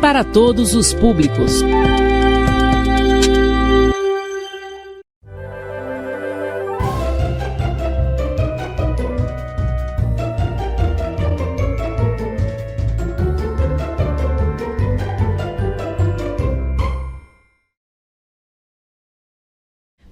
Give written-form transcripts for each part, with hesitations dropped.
para todos os públicos.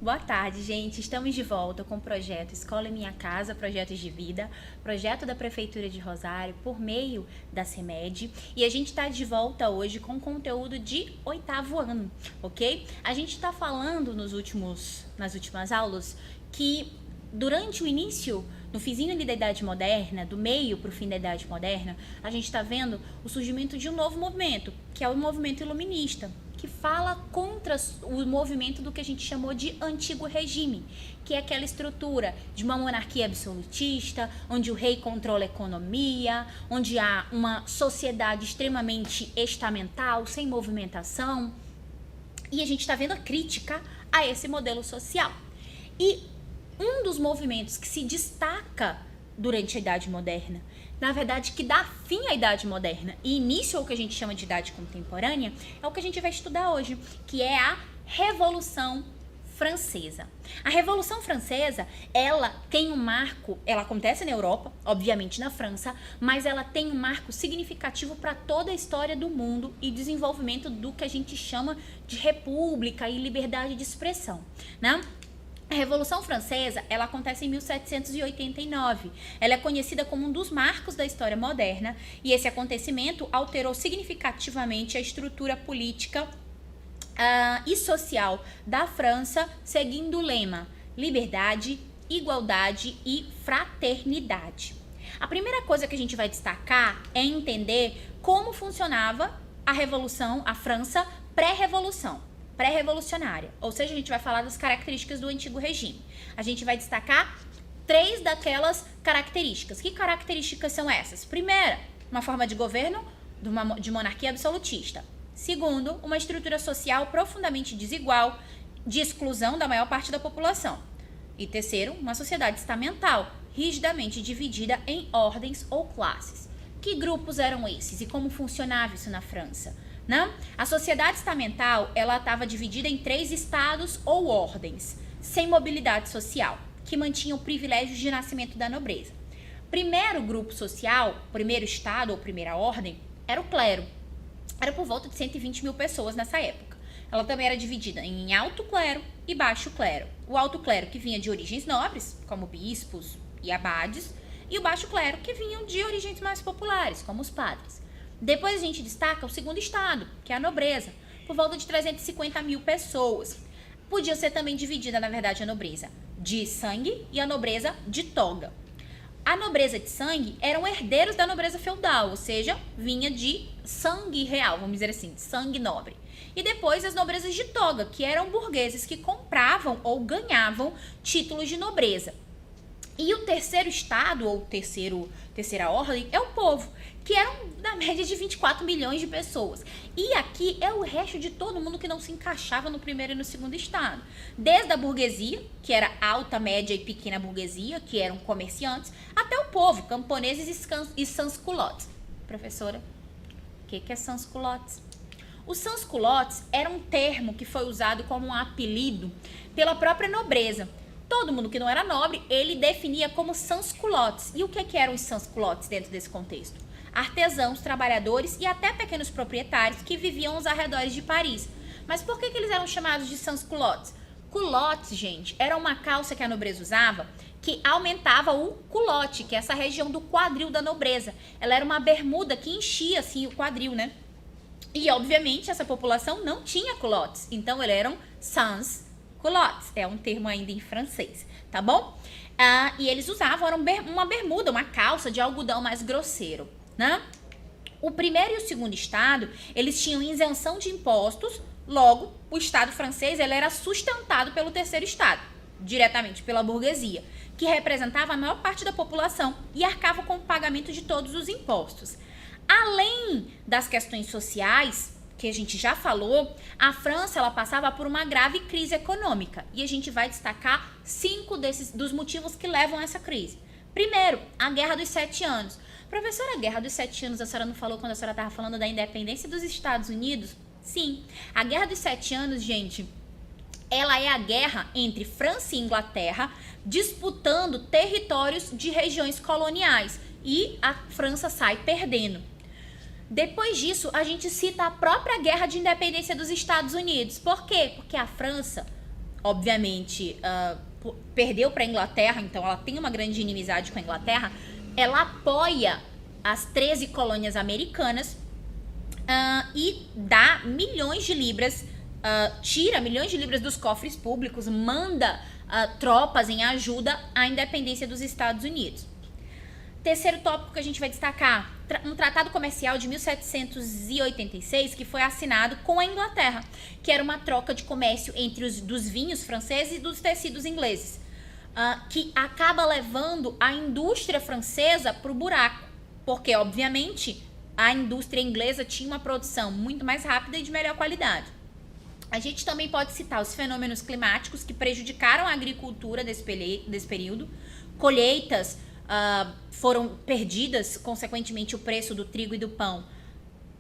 Boa tarde, gente. Estamos de volta com o projeto Escola em Minha Casa, Projetos de Vida, projeto da Prefeitura de Rosário por meio da CEMED. E a gente está de volta hoje com conteúdo de 8º ano, ok? A gente está falando nas últimas aulas que durante o início, no finzinho ali da Idade Moderna, do meio para o fim da Idade Moderna, a gente está vendo o surgimento de um novo movimento, que é o movimento iluminista, que fala contra o movimento do que a gente chamou de antigo regime, que é aquela estrutura de uma monarquia absolutista, onde o rei controla a economia, onde há uma sociedade extremamente estamental, sem movimentação. E a gente está vendo a crítica a esse modelo social. E um dos movimentos que se destaca durante a Idade Moderna, na verdade, que dá fim à Idade Moderna e início ao que a gente chama de Idade Contemporânea, é o que a gente vai estudar hoje, que é a Revolução Francesa. A Revolução Francesa, ela tem um marco, ela acontece na Europa, obviamente na França, mas ela tem um marco significativo para toda a história do mundo e desenvolvimento do que a gente chama de república e liberdade de expressão, né? A Revolução Francesa, ela acontece em 1789. Ela é conhecida como um dos marcos da história moderna e esse acontecimento alterou significativamente a estrutura política e social da França, seguindo o lema liberdade, igualdade e fraternidade. A primeira coisa que a gente vai destacar é entender como funcionava a Revolução, a França pré-revolucionária, ou seja, a gente vai falar das características do antigo regime. A gente vai destacar 3 daquelas características. Que características são essas? Primeira, uma forma de governo de monarquia absolutista. Segundo, uma estrutura social profundamente desigual, de exclusão da maior parte da população. E terceiro, uma sociedade estamental, rigidamente dividida em ordens ou classes. Que grupos eram esses e como funcionava isso na França? Não? A sociedade estamental, ela estava dividida em 3 estados ou ordens, sem mobilidade social, que mantinham privilégios de nascimento da nobreza. Primeiro grupo social, primeiro estado ou primeira ordem, era o clero. Era por volta de 120 mil pessoas nessa época. Ela também era dividida em alto clero e baixo clero. O alto clero que vinha de origens nobres, como bispos e abades, e o baixo clero que vinham de origens mais populares, como os padres. Depois a gente destaca o segundo estado, que é a nobreza, por volta de 350 mil pessoas. Podia ser também dividida, na verdade, a nobreza de sangue e a nobreza de toga. A nobreza de sangue eram herdeiros da nobreza feudal, ou seja, vinha de sangue real, vamos dizer assim, de sangue nobre. E depois as nobrezas de toga, que eram burgueses que compravam ou ganhavam títulos de nobreza. E o terceiro estado, ou terceira ordem, é o povo, que eram na média de 24 milhões de pessoas. E aqui é o resto de todo mundo que não se encaixava no primeiro e no segundo estado. Desde a burguesia, que era alta, média e pequena burguesia, que eram comerciantes, até o povo, camponeses e sans-culottes. Professora, o que é sans-culottes? Os sans-culottes era um termo que foi usado como um apelido pela própria nobreza. Todo mundo que não era nobre, ele definia como sans-culottes. E o que eram os sans-culottes dentro desse contexto? Artesãos, trabalhadores e até pequenos proprietários que viviam aos arredores de Paris. Mas por que eles eram chamados de sans-culottes? Culottes, gente, era uma calça que a nobreza usava que aumentava o culote, que é essa região do quadril da nobreza. Ela era uma bermuda que enchia assim o quadril, né? E obviamente essa população não tinha culottes, então eles eram sans culottes, é um termo ainda em francês, tá bom? E eles usavam uma bermuda, uma calça de algodão mais grosseiro, né? O primeiro e o segundo estado, eles tinham isenção de impostos, logo, o estado francês ele era sustentado pelo terceiro estado, diretamente pela burguesia, que representava a maior parte da população e arcava com o pagamento de todos os impostos. Além das questões sociais, que a gente já falou, a França ela passava por uma grave crise econômica. E a gente vai destacar 5 dos motivos que levam a essa crise. Primeiro, a Guerra dos 7 Anos. Professora, a Guerra dos 7 Anos, a senhora não falou quando a senhora estava falando da independência dos Estados Unidos? Sim, a Guerra dos 7 Anos, gente, ela é a guerra entre França e Inglaterra disputando territórios de regiões coloniais e a França sai perdendo. Depois disso, a gente cita a própria Guerra de Independência dos Estados Unidos. Por quê? Porque a França, obviamente, perdeu para a Inglaterra, então ela tem uma grande inimizade com a Inglaterra. Ela apoia as 13 colônias americanas e dá milhões de libras, tira milhões de libras dos cofres públicos, manda tropas em ajuda à independência dos Estados Unidos. Terceiro tópico que a gente vai destacar, um tratado comercial de 1786 que foi assinado com a Inglaterra, que era uma troca de comércio entre dos vinhos franceses e dos tecidos ingleses, que acaba levando a indústria francesa para o buraco, porque, obviamente, a indústria inglesa tinha uma produção muito mais rápida e de melhor qualidade. A gente também pode citar os fenômenos climáticos que prejudicaram a agricultura desse período, colheitas foram perdidas, consequentemente o preço do trigo e do pão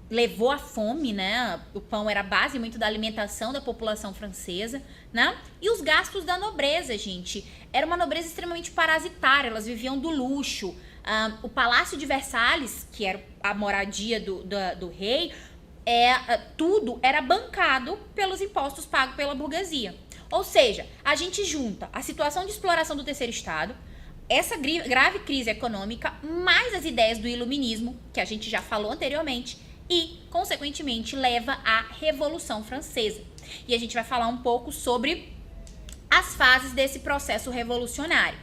levou à fome, né? O pão era a base muito da alimentação da população francesa, né? E os gastos da nobreza, gente, era uma nobreza extremamente parasitária, elas viviam do luxo. O Palácio de Versalhes, que era a moradia do rei, tudo era bancado pelos impostos pagos pela burguesia. Ou seja, a gente junta a situação de exploração do terceiro estado, essa grave crise econômica, mais as ideias do iluminismo, que a gente já falou anteriormente, e, consequentemente, leva à Revolução Francesa. E a gente vai falar um pouco sobre as fases desse processo revolucionário.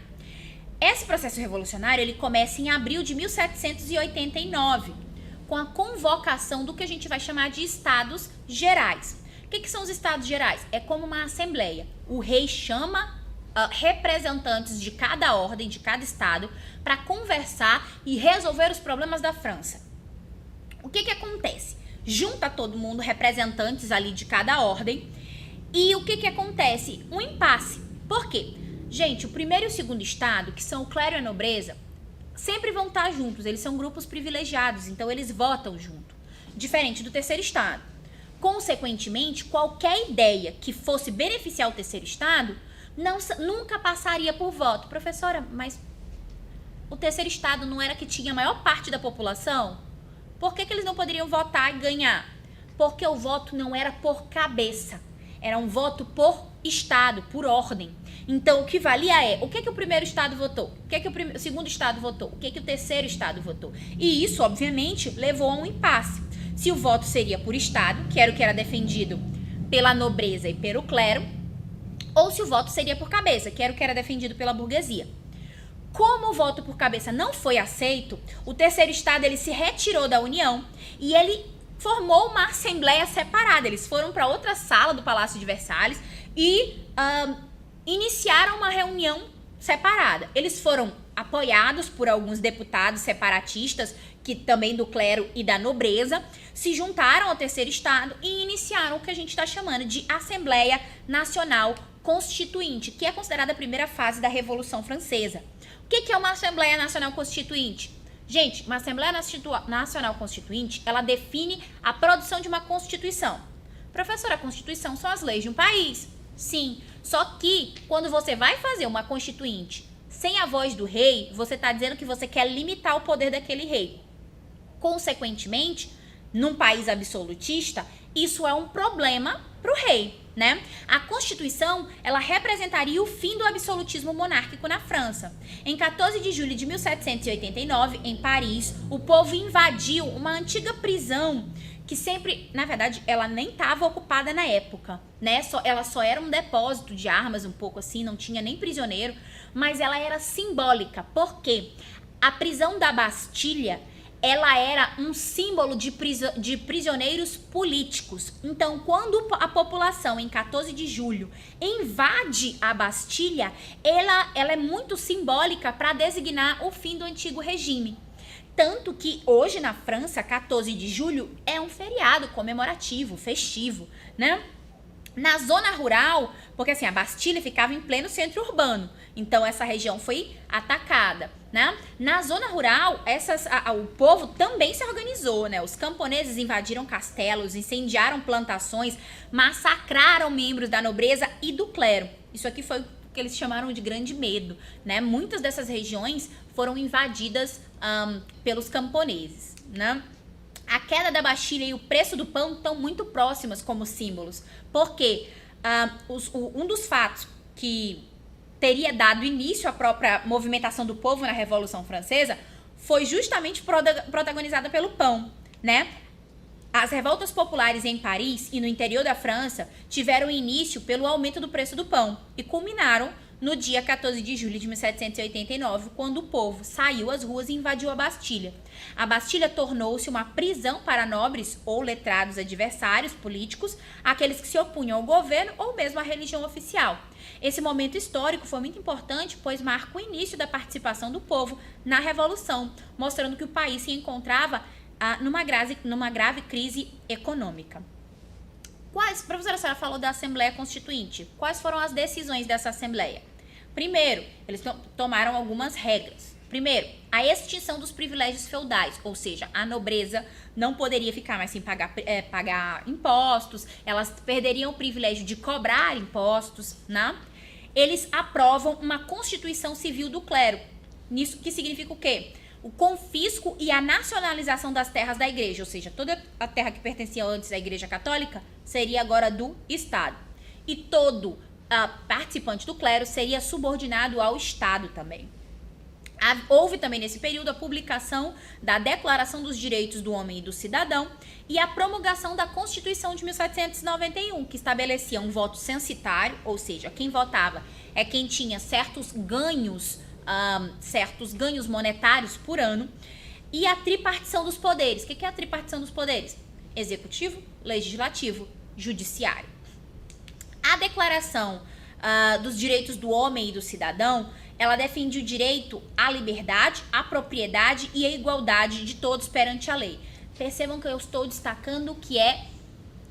Esse processo revolucionário ele começa em abril de 1789, com a convocação do que a gente vai chamar de Estados Gerais. O que são os Estados Gerais? É como uma assembleia. O rei chama representantes de cada ordem, de cada estado, para conversar e resolver os problemas da França. O que acontece? Junta todo mundo, representantes ali de cada ordem, e o que acontece? Um impasse. Por quê? Gente, o primeiro e o segundo estado, que são o clero e a nobreza, sempre vão estar juntos, eles são grupos privilegiados, então eles votam junto, diferente do terceiro estado. Consequentemente, qualquer ideia que fosse beneficiar o terceiro estado nunca passaria por voto. Professora, mas o terceiro estado não era que tinha a maior parte da população? Por que eles não poderiam votar e ganhar? Porque o voto não era por cabeça, era um voto por estado, por ordem. Então, o que valia é o que o primeiro estado votou, o que o segundo estado votou, o que o terceiro estado votou. E isso, obviamente, levou a um impasse. Se o voto seria por estado, que era o que era defendido pela nobreza e pelo clero, ou se o voto seria por cabeça, que era o que era defendido pela burguesia. Como o voto por cabeça não foi aceito, o terceiro estado ele se retirou da União e ele formou uma assembleia separada. Eles foram para outra sala do Palácio de Versalhes e iniciaram uma reunião separada. Eles foram apoiados por alguns deputados separatistas, que também do clero e da nobreza, se juntaram ao terceiro estado e iniciaram o que a gente está chamando de Assembleia Nacional Constituinte, que é considerada a primeira fase da Revolução Francesa. O que é uma Assembleia Nacional Constituinte? Gente, uma Assembleia Nacional Constituinte, ela define a produção de uma Constituição. Professora, a Constituição são as leis de um país. Sim, só que quando você vai fazer uma Constituinte sem a voz do rei, você está dizendo que você quer limitar o poder daquele rei. Consequentemente, num país absolutista, isso é um problema para o rei, né? A Constituição, ela representaria o fim do absolutismo monárquico na França. Em 14 de julho de 1789, em Paris, o povo invadiu uma antiga prisão que sempre, na verdade, ela nem estava ocupada na época, né? Ela só era um depósito de armas, um pouco assim, não tinha nem prisioneiro, mas ela era simbólica, porque a prisão da Bastilha, ela era um símbolo de prisioneiros políticos. Então, quando a população, em 14 de julho, invade a Bastilha, ela é muito simbólica para designar o fim do antigo regime. Tanto que hoje na França, 14 de julho, é um feriado comemorativo, festivo, né? Na zona rural, porque assim, a Bastilha ficava em pleno centro urbano, então essa região foi atacada, né? Na zona rural, o povo também se organizou, né? Os camponeses invadiram castelos, incendiaram plantações, massacraram membros da nobreza e do clero. Isso aqui foi o que eles chamaram de grande medo, né? Muitas dessas regiões foram invadidas pelos camponeses, né? A queda da Bastilha e o preço do pão estão muito próximas como símbolos, porque um dos fatos que teria dado início à própria movimentação do povo na Revolução Francesa foi justamente protagonizada pelo pão, né? As revoltas populares em Paris e no interior da França tiveram início pelo aumento do preço do pão e culminaram no dia 14 de julho de 1789, quando o povo saiu às ruas e invadiu a Bastilha. A Bastilha tornou-se uma prisão para nobres ou letrados adversários políticos, aqueles que se opunham ao governo ou mesmo à religião oficial. Esse momento histórico foi muito importante, pois marca o início da participação do povo na Revolução, mostrando que o país se encontrava numa grave crise econômica. Professora, a senhora falou da Assembleia Constituinte. Quais foram as decisões dessa Assembleia? Primeiro, eles tomaram algumas regras. Primeiro, a extinção dos privilégios feudais, ou seja, a nobreza não poderia ficar mais sem pagar impostos, elas perderiam o privilégio de cobrar impostos, né? Eles aprovam uma Constituição Civil do Clero. Nisso que significa o quê? O confisco e a nacionalização das terras da igreja, ou seja, toda a terra que pertencia antes à igreja católica seria agora do Estado. E todo participante do clero seria subordinado ao Estado também. Houve também nesse período a publicação da Declaração dos Direitos do Homem e do Cidadão e a promulgação da Constituição de 1791, que estabelecia um voto censitário, ou seja, quem votava é quem tinha certos ganhos monetários por ano, e a tripartição dos poderes. O que é a tripartição dos poderes? Executivo, legislativo, judiciário. A Declaração dos Direitos do Homem e do Cidadão, ela defende o direito à liberdade, à propriedade e à igualdade de todos perante a lei. Percebam que eu estou destacando que é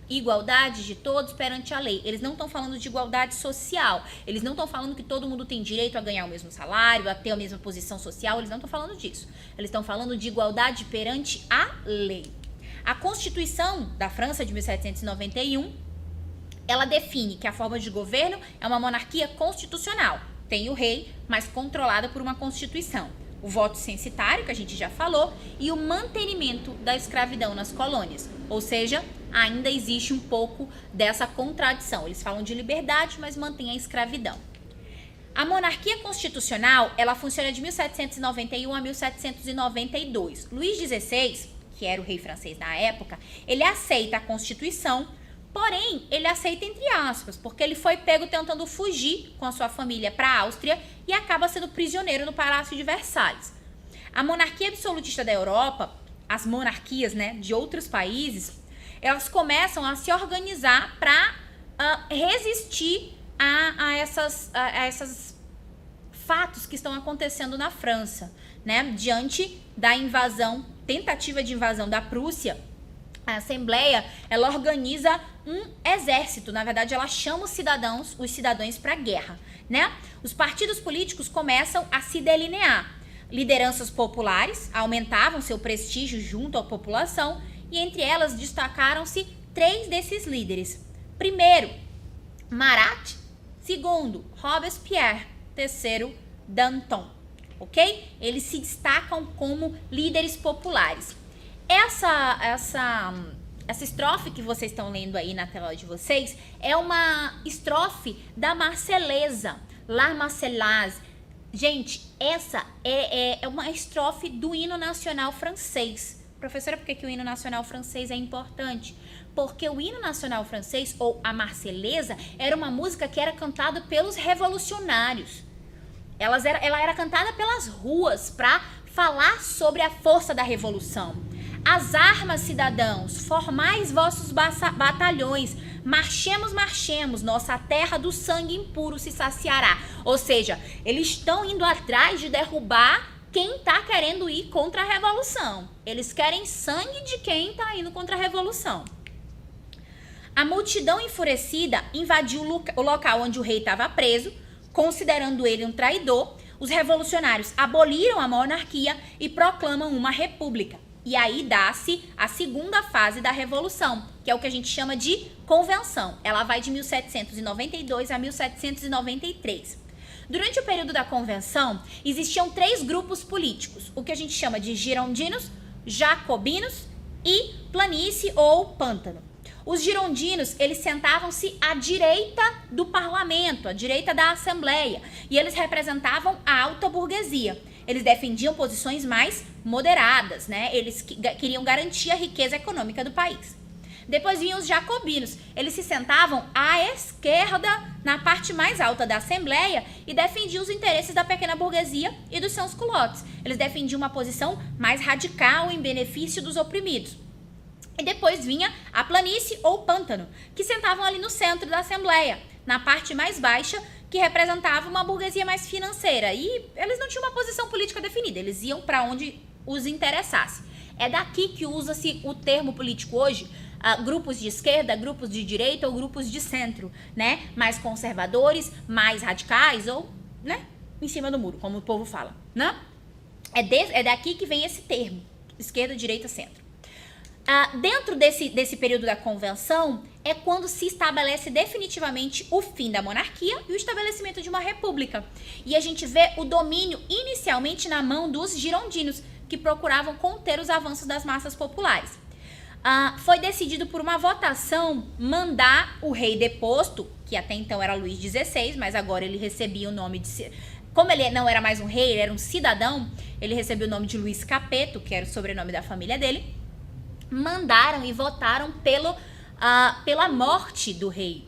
igualdade de todos perante a lei. Eles não estão falando de igualdade social. Eles não estão falando que todo mundo tem direito a ganhar o mesmo salário, a ter a mesma posição social. Eles não estão falando disso. Eles estão falando de igualdade perante a lei. A Constituição da França de 1791, ela define que a forma de governo é uma monarquia constitucional. Tem o rei, mas controlada por uma Constituição. O voto censitário, que a gente já falou, e o mantenimento da escravidão nas colônias. Ou seja, ainda existe um pouco dessa contradição. Eles falam de liberdade, mas mantém a escravidão. A monarquia constitucional, ela funciona de 1791 a 1792. Luís XVI, que era o rei francês na época, ele aceita a Constituição, porém, ele aceita entre aspas, porque ele foi pego tentando fugir com a sua família para a Áustria e acaba sendo prisioneiro no Palácio de Versalhes. A monarquia absolutista da Europa, as monarquias, né, de outros países, elas começam a se organizar para resistir a esses fatos que estão acontecendo na França, né? Diante da tentativa de invasão da Prússia, a Assembleia, ela organiza um exército. Na verdade, ela chama os cidadãos para a guerra, né? Os partidos políticos começam a se delinear. Lideranças populares aumentavam seu prestígio junto à população e entre elas destacaram-se 3 desses líderes. Primeiro, Marat. Segundo, Robespierre. Terceiro, Danton. Ok? Eles se destacam como líderes populares. Essa estrofe que vocês estão lendo aí na tela de vocês é uma estrofe da Marselhesa, La Marseillaise. Gente, essa é uma estrofe do hino nacional francês. Professora, por que o hino nacional francês é importante? Porque o hino nacional francês, ou a Marselhesa, era uma música que era cantada pelos revolucionários. Ela era cantada pelas ruas para falar sobre a força da revolução. As armas, cidadãos, formais vossos batalhões, marchemos, marchemos, nossa terra do sangue impuro se saciará. Ou seja, eles estão indo atrás de derrubar quem está querendo ir contra a revolução. Eles querem sangue de quem está indo contra a revolução. A multidão enfurecida invadiu o local onde o rei estava preso, considerando ele um traidor. Os revolucionários aboliram a monarquia e proclamam uma república. E aí dá-se a segunda fase da revolução, que é o que a gente chama de convenção. Ela vai de 1792 a 1793. Durante o período da convenção, existiam 3 grupos políticos, o que a gente chama de girondinos, jacobinos e planície ou pântano. Os girondinos, eles sentavam-se à direita do parlamento, à direita da assembleia, e eles representavam a alta burguesia. Eles defendiam posições mais moderadas, né? Eles queriam garantir a riqueza econômica do país. Depois vinham os jacobinos. Eles se sentavam à esquerda, na parte mais alta da assembleia, e defendiam os interesses da pequena burguesia e dos seus culotes. Eles defendiam uma posição mais radical em benefício dos oprimidos. E depois vinha a planície ou pântano, que sentavam ali no centro da assembleia, na parte mais baixa, que representava uma burguesia mais financeira. E eles não tinham uma posição política definida, eles iam para onde os interessasse. É daqui que usa-se o termo político hoje, grupos de esquerda, grupos de direita ou grupos de centro, né? Mais conservadores, mais radicais ou, né? Em cima do muro, como o povo fala, né? É daqui que vem esse termo, esquerda, direita, centro. Dentro desse período da convenção é quando se estabelece definitivamente o fim da monarquia e o estabelecimento de uma república. E a gente vê o domínio inicialmente na mão dos girondinos, que procuravam conter os avanços das massas populares. Foi decidido por uma votação mandar o rei deposto, que até então era Luís XVI, mas agora ele recebia o nome de... Como ele não era mais um rei, ele era um cidadão, ele recebeu o nome de Luís Capeto, que era o sobrenome da família dele. Mandaram e votaram pela morte do rei,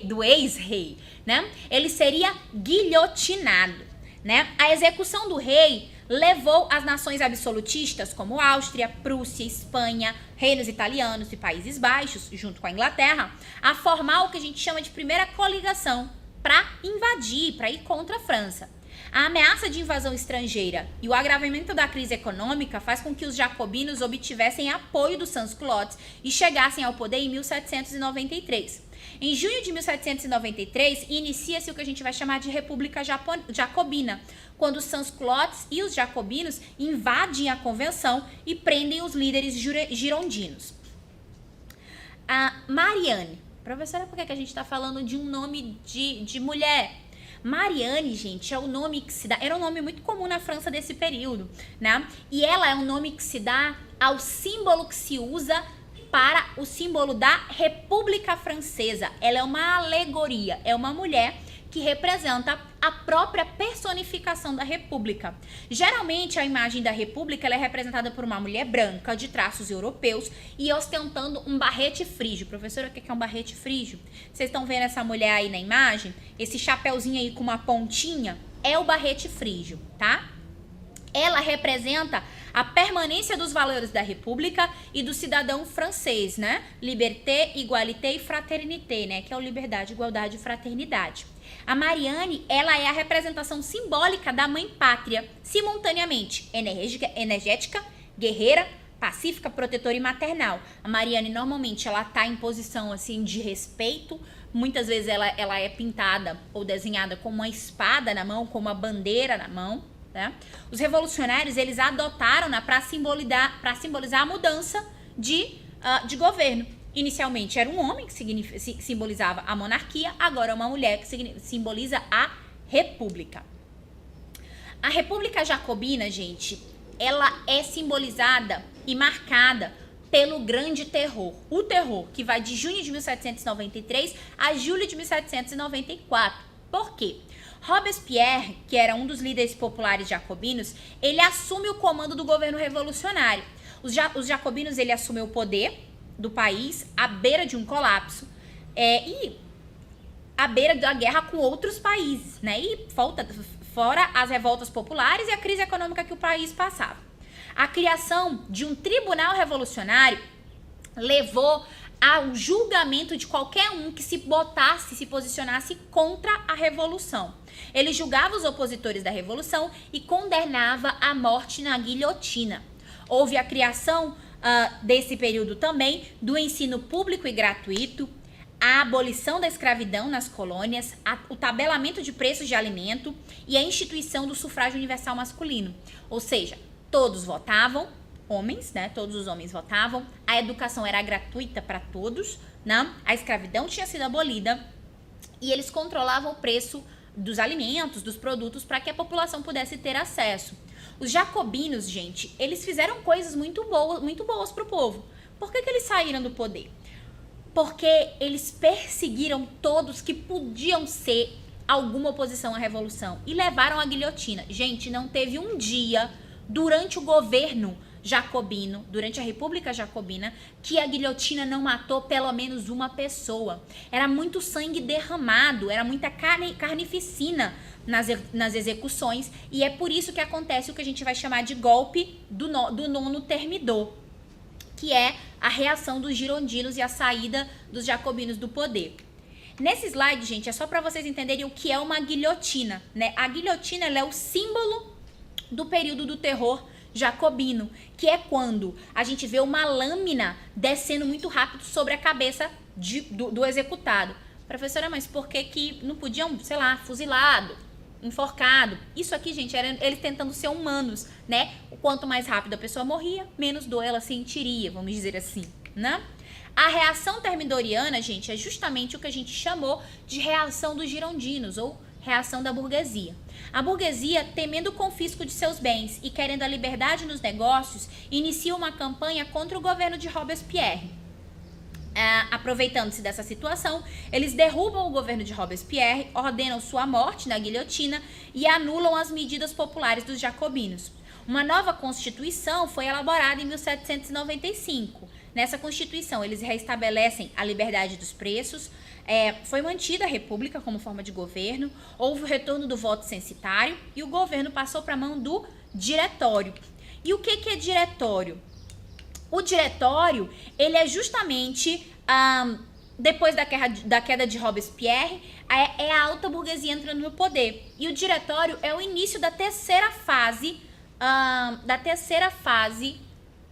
do ex-rei, né? Ele seria guilhotinado, né? A execução do rei levou as nações absolutistas como Áustria, Prússia, Espanha, reinos italianos e Países Baixos, junto com a Inglaterra, a formar o que a gente chama de primeira coligação para invadir, para ir contra a França. A ameaça de invasão estrangeira e o agravamento da crise econômica faz com que os jacobinos obtivessem apoio dos sans-culottes e chegassem ao poder em 1793. Em junho de 1793, inicia-se o que a gente vai chamar de República Jacobina, quando os sans-culottes e os jacobinos invadem a convenção e prendem os líderes girondinos. Marianne. Professora, por que a gente está falando de um nome de mulher? Marianne, gente, é o nome que se dá... Era um nome muito comum na França desse período, né? E ela é um nome que se dá ao símbolo que se usa para o símbolo da República Francesa. Ela é uma alegoria, é uma mulher que representa a própria personificação da República. Geralmente, a imagem da República ela é representada por uma mulher branca, de traços europeus e ostentando um barrete frígio. Professora, o que é um barrete frígio? Vocês estão vendo essa mulher aí na imagem? Esse chapeuzinho aí com uma pontinha é o barrete frígio, tá? Ela representa a permanência dos valores da República e do cidadão francês, né? Liberté, igualité e fraternité, né? Que é o liberdade, igualdade e fraternidade. A Marianne, ela é a representação simbólica da mãe pátria, simultaneamente energética, guerreira, pacífica, protetora e maternal. A Marianne, normalmente, ela tá em posição, assim, de respeito. Muitas vezes ela é pintada ou desenhada com uma espada na mão, com uma bandeira na mão, né? Os revolucionários, eles adotaram-na para simbolizar a mudança de governo. Inicialmente era um homem que simbolizava a monarquia, agora é uma mulher que simboliza a república. A República Jacobina, gente, ela é simbolizada e marcada pelo Grande Terror. O terror que vai de junho de 1793 a julho de 1794. Por quê? Robespierre, que era um dos líderes populares jacobinos, ele assume o comando do governo revolucionário. Os jacobinos, ele assume o poder do país à beira de um colapso e à beira da guerra com outros países, né? E fora as revoltas populares e a crise econômica que o país passava. A criação de um tribunal revolucionário levou ao julgamento de qualquer um que se posicionasse contra a revolução. Ele julgava os opositores da revolução e condenava à morte na guilhotina. Houve a criação desse período também do ensino público e gratuito, a abolição da escravidão nas colônias, o tabelamento de preços de alimento e a instituição do sufrágio universal masculino. Ou seja, todos votavam, homens, né? Todos os homens votavam, a educação era gratuita para todos, né? A escravidão tinha sido abolida e eles controlavam o preço dos alimentos, dos produtos, para que a população pudesse ter acesso. Os jacobinos, gente, eles fizeram coisas muito boas para o povo. Por que eles saíram do poder? Porque eles perseguiram todos que podiam ser alguma oposição à revolução e levaram à guilhotina. Gente, não teve um dia durante o governo jacobino, durante a República Jacobina, que a guilhotina não matou pelo menos uma pessoa. Era muito sangue derramado, era muita carnificina nas execuções, e é por isso que acontece o que a gente vai chamar de golpe do nono termidor, que é a reação dos girondinos e a saída dos jacobinos do poder. Nesse slide, gente, é só para vocês entenderem o que é uma guilhotina, né? A guilhotina, ela é o símbolo do período do terror jacobino, que é quando a gente vê uma lâmina descendo muito rápido sobre a cabeça do executado. Professora, mas por que não podiam, sei lá, fuzilado, enforcado? Isso aqui, gente, era eles tentando ser humanos, né? Quanto mais rápido a pessoa morria, menos dor ela sentiria, vamos dizer assim, né? A reação termidoriana, gente, é justamente o que a gente chamou de reação dos girondinos, ou reação da burguesia. A burguesia, temendo o confisco de seus bens e querendo a liberdade nos negócios, inicia uma campanha contra o governo de Robespierre. Aproveitando-se dessa situação, eles derrubam o governo de Robespierre, ordenam sua morte na guilhotina e anulam as medidas populares dos jacobinos. Uma nova constituição foi elaborada em 1795. Nessa constituição, eles restabelecem a liberdade dos preços, foi mantida a república como forma de governo, houve o retorno do voto censitário e o governo passou para a mão do diretório. E o que é diretório? O diretório, ele é justamente, depois da queda de Robespierre, é a alta burguesia entrando no poder. E o diretório é o início da terceira fase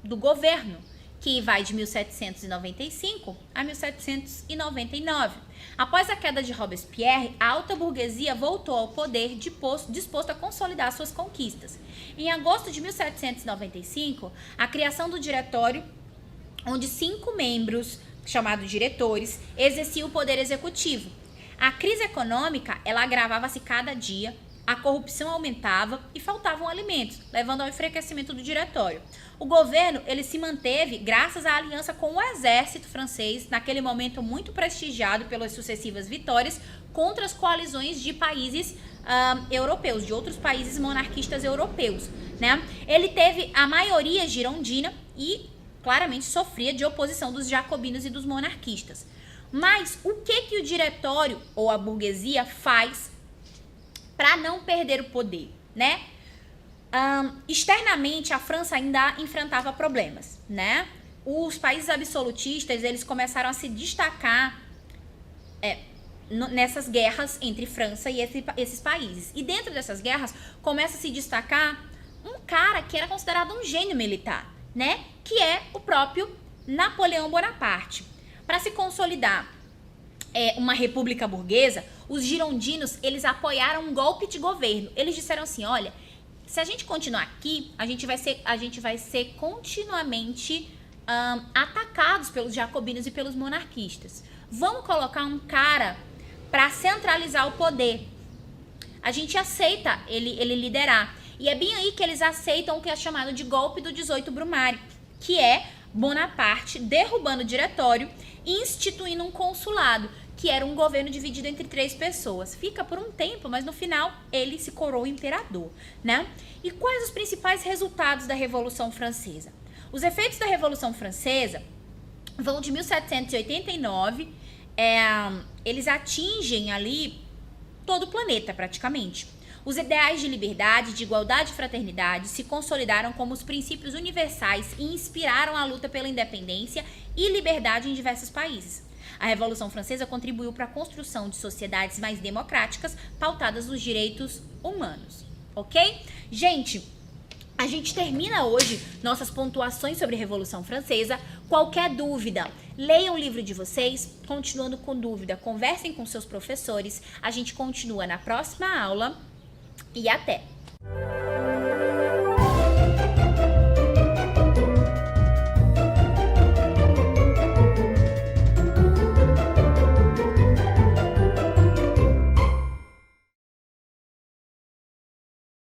do governo, que vai de 1795 a 1799. Após a queda de Robespierre, a alta burguesia voltou ao poder disposto a consolidar suas conquistas. Em agosto de 1795, a criação do diretório, onde 5 membros, chamados diretores, exerciam o poder executivo. A crise econômica, ela agravava-se cada dia, a corrupção aumentava e faltavam alimentos, levando ao enfraquecimento do diretório. O governo, ele se manteve graças à aliança com o exército francês, naquele momento muito prestigiado pelas sucessivas vitórias contra as coalizões de países europeus, de outros países monarquistas europeus, né? Ele teve a maioria girondina e claramente sofria de oposição dos jacobinos e dos monarquistas. Mas o que o diretório ou a burguesia faz para não perder o poder, né? Externamente, a França ainda enfrentava problemas, né? Os países absolutistas, eles começaram a se destacar nessas guerras entre França e esses países. E dentro dessas guerras, começa a se destacar um cara que era considerado um gênio militar, né? Que é o próprio Napoleão Bonaparte. Para se consolidar uma república burguesa, os girondinos, eles apoiaram um golpe de governo. Eles disseram assim, olha, se a gente continuar aqui, a gente vai ser continuamente atacados pelos jacobinos e pelos monarquistas. Vamos colocar um cara para centralizar o poder. A gente aceita ele liderar. E é bem aí que eles aceitam o que é chamado de golpe do 18 Brumário, que é Bonaparte derrubando o diretório e instituindo um consulado, que era um governo dividido entre 3 pessoas. Fica por um tempo, mas no final ele se coroa imperador, né? E quais os principais resultados da Revolução Francesa? Os efeitos da Revolução Francesa vão de 1789, eles atingem ali todo o planeta praticamente. Os ideais de liberdade, de igualdade e fraternidade se consolidaram como os princípios universais e inspiraram a luta pela independência e liberdade em diversos países. A Revolução Francesa contribuiu para a construção de sociedades mais democráticas, pautadas nos direitos humanos, ok? Gente, A gente termina hoje nossas pontuações sobre a Revolução Francesa. Qualquer dúvida, leiam o livro de vocês. Continuando com dúvida, conversem com seus professores. A gente continua na próxima aula e até!